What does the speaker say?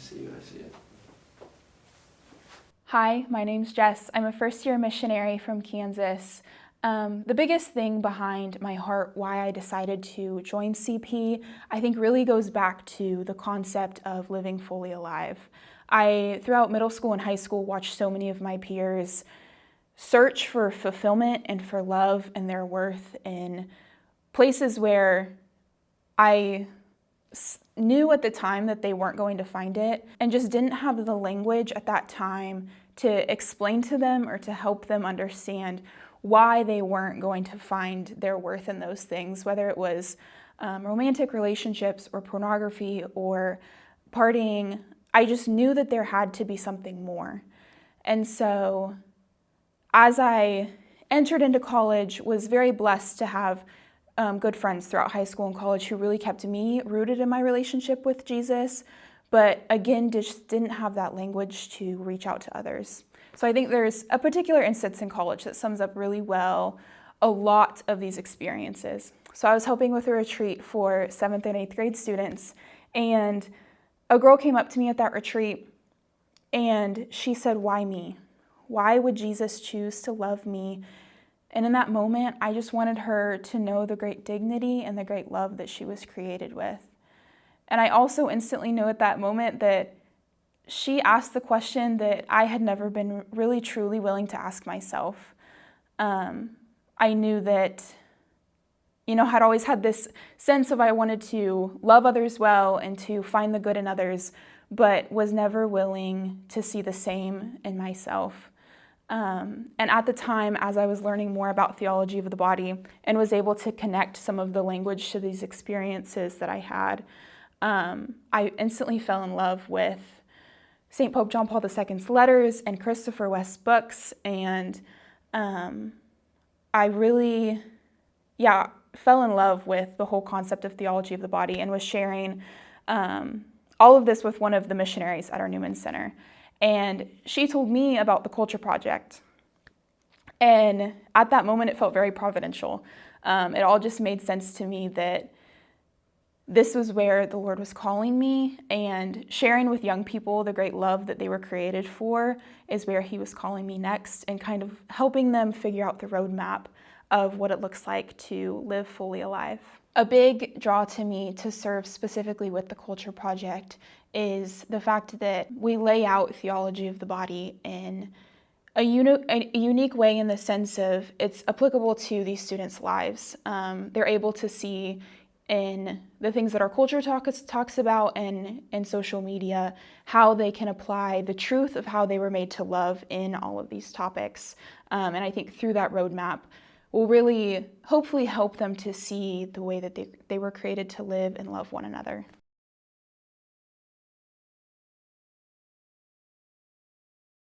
see you, I see it. Hi, my name's Jess. I'm a first-year missionary from Kansas. The biggest thing behind my heart, why I decided to join CP, I think really goes back to the concept of living fully alive. Throughout middle school and high school, watched so many of my peers search for fulfillment and for love and their worth in places where I knew at the time that they weren't going to find it, and just didn't have the language at that time to explain to them or to help them understand why they weren't going to find their worth in those things, whether it was romantic relationships or pornography or partying. I just knew that there had to be something more. And so as I entered into college, was very blessed to have good friends throughout high school and college who really kept me rooted in my relationship with Jesus, but again, just didn't have that language to reach out to others. So I think there's a particular instance in college that sums up really well a lot of these experiences. So I was helping with a retreat for 7th and 8th grade students, and a girl came up to me at that retreat and she said, "Why me? Why would Jesus choose to love me?" And in that moment, I just wanted her to know the great dignity and the great love that she was created with. And I also instantly knew at that moment that she asked the question that I had never been really truly willing to ask myself. I knew that, had always had this sense of I wanted to love others well and to find the good in others, but was never willing to see the same in myself. And at the time, as I was learning more about theology of the body and was able to connect some of the language to these experiences that I had, I instantly fell in love with St. Pope John Paul II's letters and Christopher West's books, and I really, fell in love with the whole concept of theology of the body and was sharing all of this with one of the missionaries at our Newman Center. And she told me about the Culture Project. And at that moment, it felt very providential. It all just made sense to me that this was where the Lord was calling me, and sharing with young people the great love that they were created for is where He was calling me next, and kind of helping them figure out the roadmap of what it looks like to live fully alive. A big draw to me to serve specifically with the Culture Project is the fact that we lay out theology of the body in a unique way, in the sense of it's applicable to these students' lives. They're able to see in the things that our culture talks about and social media, how they can apply the truth of how they were made to love in all of these topics. And I think through that roadmap, will really hopefully help them to see the way that they were created to live and love one another.